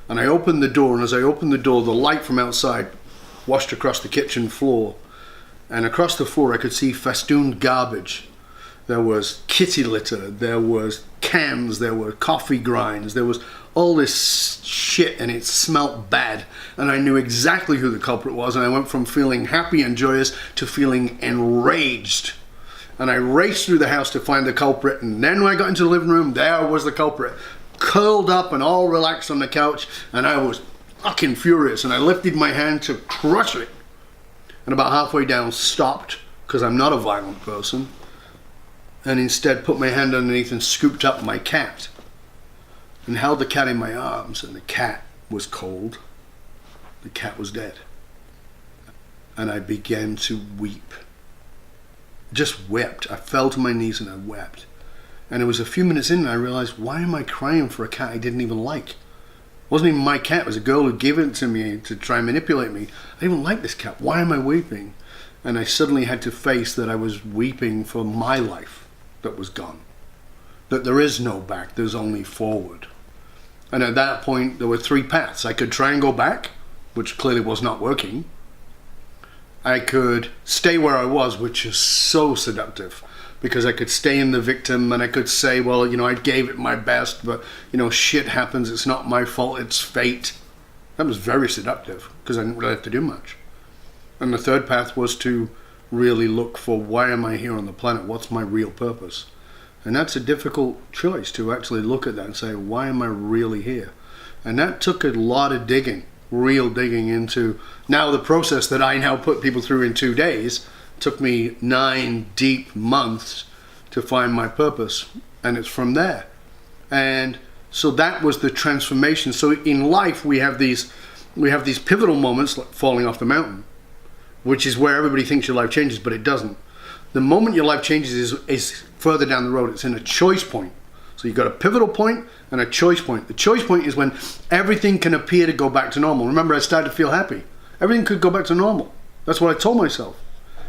And I opened the door, and as I opened the door, the light from outside washed across the kitchen floor. And across the floor I could see festooned garbage. There was kitty litter, there was cans, there were coffee grinds, there was all this shit, and it smelt bad. And I knew exactly who the culprit was, and I went from feeling happy and joyous to feeling enraged. And I raced through the house to find the culprit, and then when I got into the living room, there was the culprit, curled up and all relaxed on the couch, and I was fucking furious, and I lifted my hand to crush it. And about halfway down, stopped, because I'm not a violent person, and instead put my hand underneath and scooped up my cat, and held the cat in my arms, and the cat was cold. The cat was dead. And I began to weep. Just wept. I fell to my knees and I wept. And it was a few minutes in and I realized, why am I crying for a cat I didn't even like? It wasn't even my cat. It was a girl who gave it to me to try and manipulate me. I didn't even like this cat. Why am I weeping? And I suddenly had to face that I was weeping for my life that was gone. That there is no back, there's only forward. And at that point, there were three paths. I could try and go back, which clearly was not working. I could stay where I was, which is so seductive, because I could stay in the victim and I could say, well, I gave it my best, but, shit happens. It's not my fault. It's fate. That was very seductive because I didn't really have to do much. And the third path was to really look for, why am I here on the planet? What's my real purpose? And that's a difficult choice, to actually look at that and say, why am I really here? And that took a lot of digging. Real digging into now the process that I now put people through in 2 days took me 9 deep months to find my purpose, and it's from there. And so that was the transformation. So in life we have these pivotal moments, like falling off the mountain, which is where everybody thinks your life changes, but it doesn't. The moment your life changes is further down the road. It's in a choice point. So you've got a pivotal point and a choice point. The choice point is when everything can appear to go back to normal. Remember, I started to feel happy. Everything could go back to normal. That's what I told myself.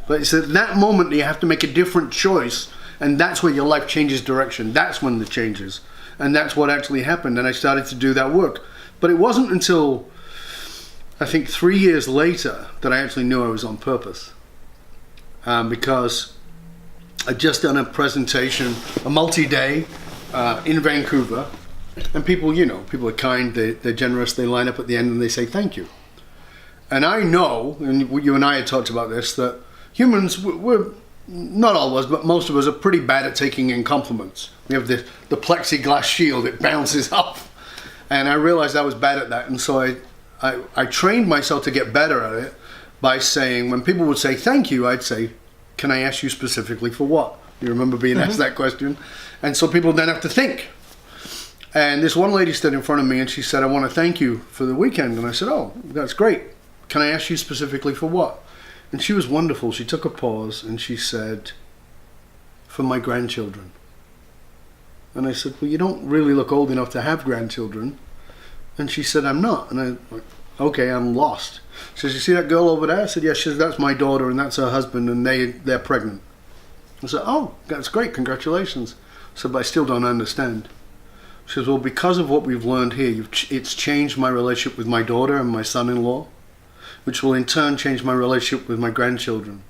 But it's at that moment that you have to make a different choice, and that's where your life changes direction. That's when the changes. And that's what actually happened, and I started to do that work. But it wasn't until, I think, 3 years later that I actually knew I was on purpose. Because I'd just done a presentation, a multi-day, in Vancouver, and people are kind, they're generous, they line up at the end and they say thank you. And I know, and you and I had talked about this, that humans, we're not all of us, but most of us are pretty bad at taking in compliments. We have the plexiglass shield, it bounces off. And I realized I was bad at that, and so I trained myself to get better at it by saying, when people would say thank you, I'd say, can I ask you specifically for what? You remember being asked that question? And so people then have to think. And this one lady stood in front of me and she said, I want to thank you for the weekend. And I said, oh, that's great. Can I ask you specifically for what? And she was wonderful. She took a pause and she said, for my grandchildren. And I said, well, you don't really look old enough to have grandchildren. And she said, I'm not. And I went, okay, I'm lost. She says, you see that girl over there? I said, yes. She says, that's my daughter and that's her husband and they're pregnant. I said, oh, that's great. Congratulations. I said, but I still don't understand. She says, well, because of what we've learned here, it's changed my relationship with my daughter and my son-in-law, which will in turn change my relationship with my grandchildren.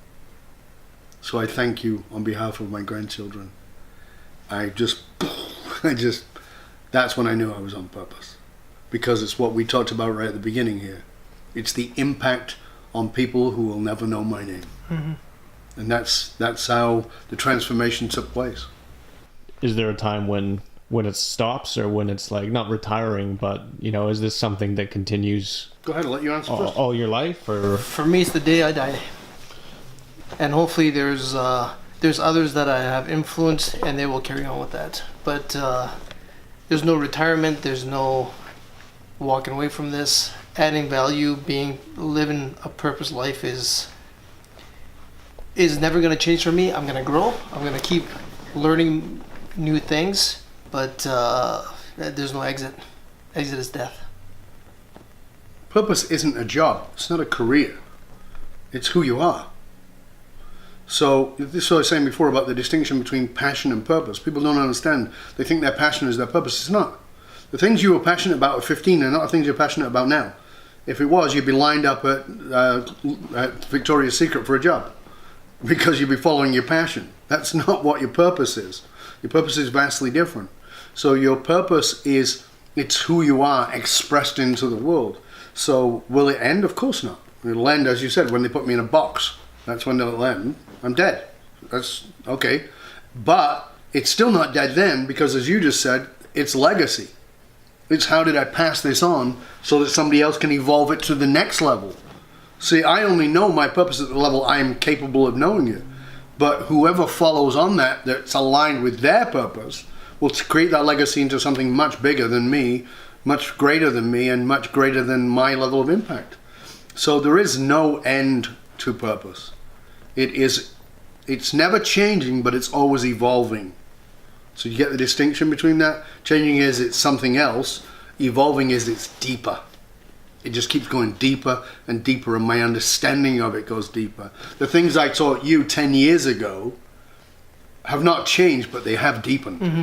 So I thank you on behalf of my grandchildren. That's when I knew I was on purpose. Because it's what we talked about right at the beginning here. It's the impact on people who will never know my name. Mm-hmm. And that's how the transformation took place.
Is there a time when it stops, or when it's like not retiring, but is this something that continues?
Go ahead, I'll let you answer first.
All your life, or
for me, it's the day I die. And hopefully, there's others that I have influenced, and they will carry on with that. But there's no retirement. There's no walking away from this. Adding value, living a purpose life is never going to change for me. I'm going to grow. I'm going to keep learning new things. But there's no exit. Exit is death.
Purpose isn't a job. It's not a career. It's who you are. So this is what I was saying before about the distinction between passion and purpose. People don't understand. They think their passion is their purpose. It's not. The things you were passionate about at 15 are not the things you're passionate about now. If it was, you'd be lined up at Victoria's Secret for a job because you'd be following your passion. That's not what your purpose is. Your purpose is vastly different. So your purpose it's who you are expressed into the world. So will it end? Of course not. It'll end, as you said, when they put me in a box. That's when it'll end. I'm dead. That's okay. But it's still not dead then, because as you just said, it's legacy. It's how did I pass this on so that somebody else can evolve it to the next level. See, I only know my purpose at the level I am capable of knowing it. But whoever follows on that's aligned with their purpose will create that legacy into something much bigger than me, much greater than me, and much greater than my level of impact. So there is no end to purpose. It's never changing, but it's always evolving. So you get the distinction between that? Changing is it's something else. Evolving is it's deeper. It just keeps going deeper and deeper, and my understanding of it goes deeper. The things I taught you 10 years ago have not changed, but they have deepened. Mm-hmm.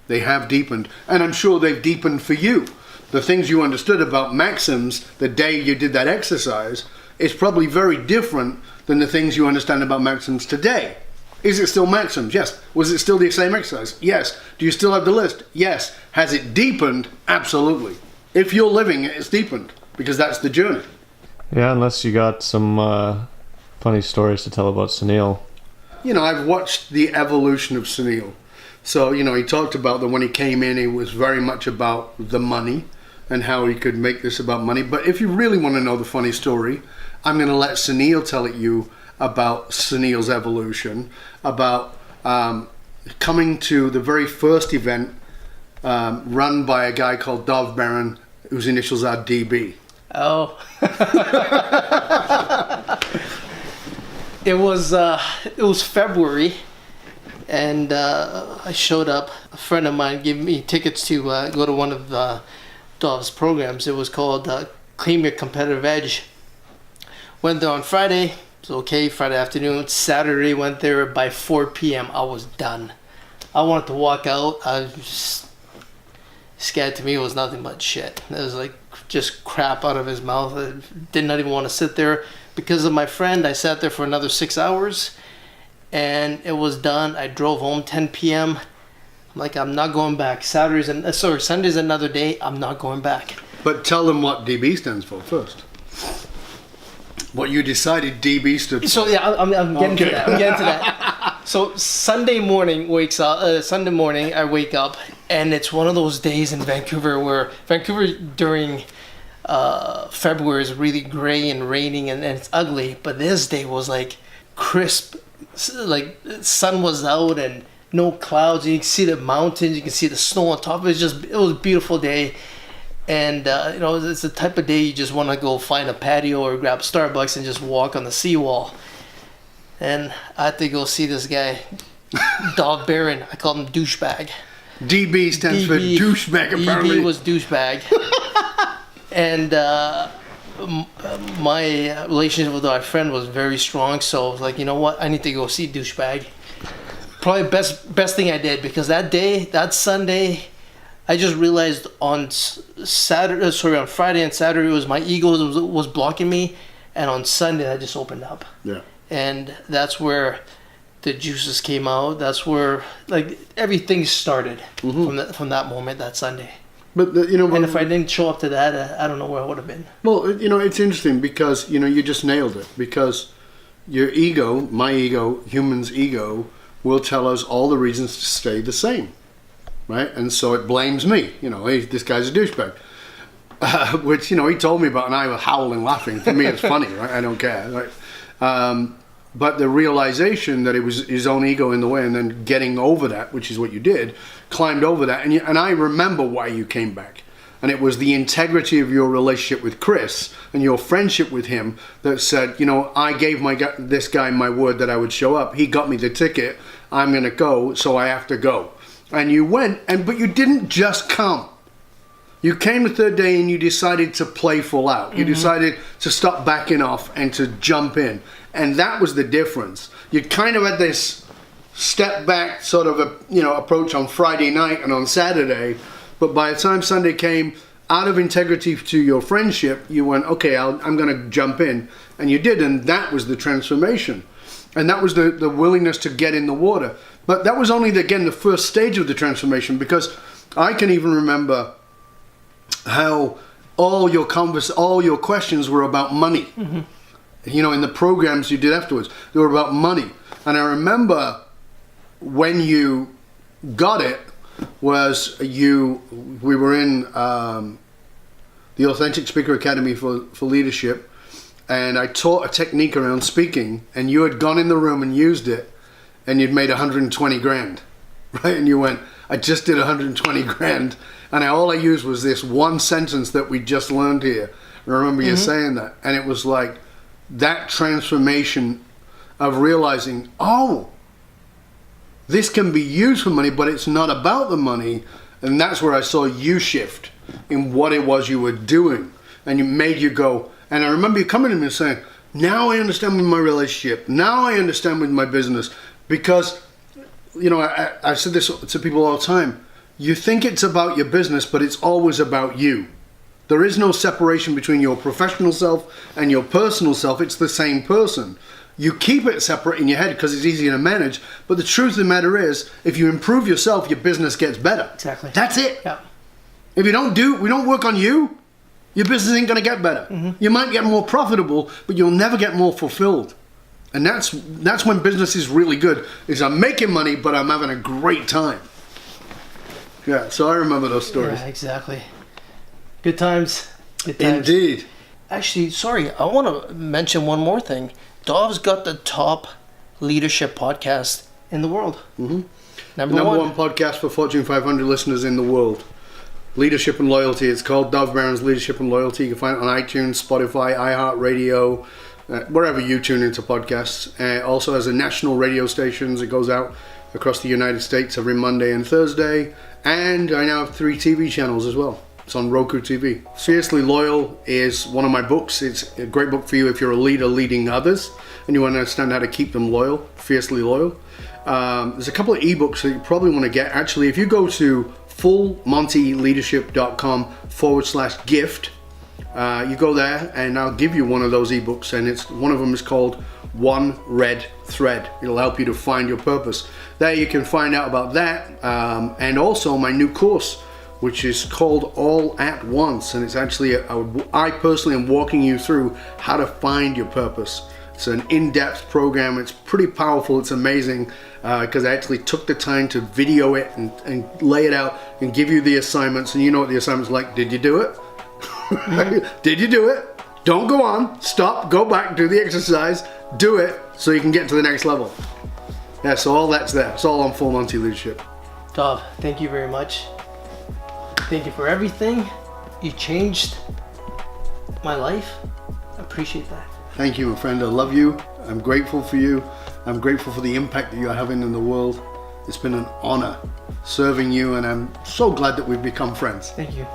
They have deepened, and I'm sure they've deepened for you. The things you understood about Maxims the day you did that exercise is probably very different than the things you understand about Maxims today. Is it still Maxims? Yes. Was it still the same exercise? Yes. Do you still have the list? Yes. Has it deepened? Absolutely. If you're living it, it's deepened, because that's the journey.
Yeah, unless you got some funny stories to tell about Sunil.
I've watched the evolution of Sunil. So, he talked about that when he came in, it was very much about the money and how he could make this about money. But if you really want to know the funny story, I'm going to let Sunil tell it you about Sunil's evolution, about coming to the very first event run by a guy called Dov Baron, whose initials are DB.
Oh. It was February, and I showed up. A friend of mine gave me tickets to go to one of Dov's programs. It was called Claim Your Competitive Edge. Went there on Friday. It was okay, Friday afternoon. Saturday, went there by 4 p.m. I was done. I wanted to walk out. I was just scared. To me, it was nothing but shit. It was like just crap out of his mouth. I did not even want to sit there. Because of my friend, I sat there for another 6 hours, and it was done. I drove home 10 p.m. I'm like, I'm not going back. Sunday's another day. I'm not going back.
But tell them what DB stands for first. What you decided DB stood for.
So yeah, I'm getting to that. I'm getting to that. So Sunday morning, I wake up, and it's one of those days in Vancouver where during February is really gray and raining and it's ugly, but this day was like crisp, like sun was out and no clouds. You can see the mountains, you can see the snow on top. It was a beautiful day. And you know, it's the type of day you just want to go find a patio or grab Starbucks and just walk on the seawall. And I had to go see this guy, Dov Baron. I called him douchebag.
DB stands for douchebag, apparently.
DB was douchebag. And my relationship with my friend was very strong, so I was like, you know what, I need to go see douchebag. Probably best thing I did, because that day, that Sunday, I just realized on Friday and Saturday was my ego was blocking me, and on Sunday I just opened up.
Yeah.
And that's where the juices came out. That's where like everything started from that moment, that Sunday.
But
and if I didn't show up to that, I don't know where I would have been.
Well, you know, it's interesting because you just nailed it, because your ego, my ego, human's ego, will tell us all the reasons to stay the same, right? And so it blames me. You know, hey, this guy's a douchebag, which he told me about, and I was howling laughing. For me, it's funny, right? I don't care, right? But the realization that it was his own ego in the way, and then getting over that, which is what you did, climbed over that. And I remember why you came back. And it was the integrity of your relationship with Chris and your friendship with him that said, I gave this guy my word that I would show up. He got me the ticket. I'm going to go, so I have to go. And you went, but you didn't just come. You came the third day and you decided to play full out. You decided to stop backing off and to jump in. And that was the difference. You kind of had this step back sort of approach on Friday night and on Saturday. But by the time Sunday came, out of integrity to your friendship, you went, okay, I'm going to jump in. And you did. And that was the transformation. And that was the willingness to get in the water. But that was only, again, the first stage of the transformation, because I can even remember how all your questions were about money. In the programs you did afterwards, they were about money. And I remember when you got it we were in the Authentic Speaker Academy for Leadership, and I taught a technique around speaking, and you had gone in the room and used it, and you'd made 120 grand, right? And you went, I just did 120 grand, and all I used was this one sentence that we just learned here. And I remember you saying that, and it was like that transformation of realizing, this can be used for money, but it's not about the money. And that's where I saw you shift in what it was you were doing. And it made you go, and I remember you coming to me and saying, now I understand with my relationship. Now I understand with my business. Because, I said this to people all the time. You think it's about your business, but it's always about you. There is no separation between your professional self and your personal self. It's the same person. You keep it separate in your head because it's easier to manage. But the truth of the matter is, if you improve yourself, your business gets better.
Exactly.
That's it.
Yeah.
If we don't work on you, your business ain't going to get better. You might get more profitable, but you'll never get more fulfilled. And that's when business is really good. Is I'm making money, but I'm having a great time. Yeah, so I remember those stories.
Yeah, exactly. Good times. Good times.
Indeed.
Actually, sorry, I want to mention one more thing. Dov's got the top leadership podcast in the world. Number one
podcast for Fortune 500 listeners in the world. Leadership and Loyalty. It's called Dov Baron's Leadership and Loyalty. You can find it on iTunes, Spotify, iHeartRadio, wherever you tune into podcasts. Also has a national radio stations. It goes out across the United States every Monday and Thursday. And I now have 3 TV channels as well. It's on Roku TV. Fiercely Loyal is one of my books. It's a great book for you if you're a leader leading others and you want to understand how to keep them loyal. Fiercely Loyal. There's a couple of ebooks that you probably want to get. Actually, if you go to fullmontyleadership.com/gift, you go there and I'll give you one of those ebooks, and one of them is called One Red Thread. It'll help you to find your purpose. There you can find out about that, and also my new course, which is called All at Once, and it's actually I personally am walking you through how to find your purpose. It's an in-depth program. It's pretty powerful. It's amazing because I actually took the time to video it and lay it out and give you the assignments, and you know what the assignment's like. Did you do it? Did you do it? Don't go on. Stop. Go back. Do the exercise. Do it so you can get to the next level. Yeah, so all that's there. It's all on Full Monty Leadership.
Dov, thank you very much. Thank you for everything. You changed my life. I appreciate that.
Thank you, my friend. I love you. I'm grateful for you. I'm grateful for the impact that you're having in the world. It's been an honor serving you, and I'm so glad that we've become friends.
Thank you.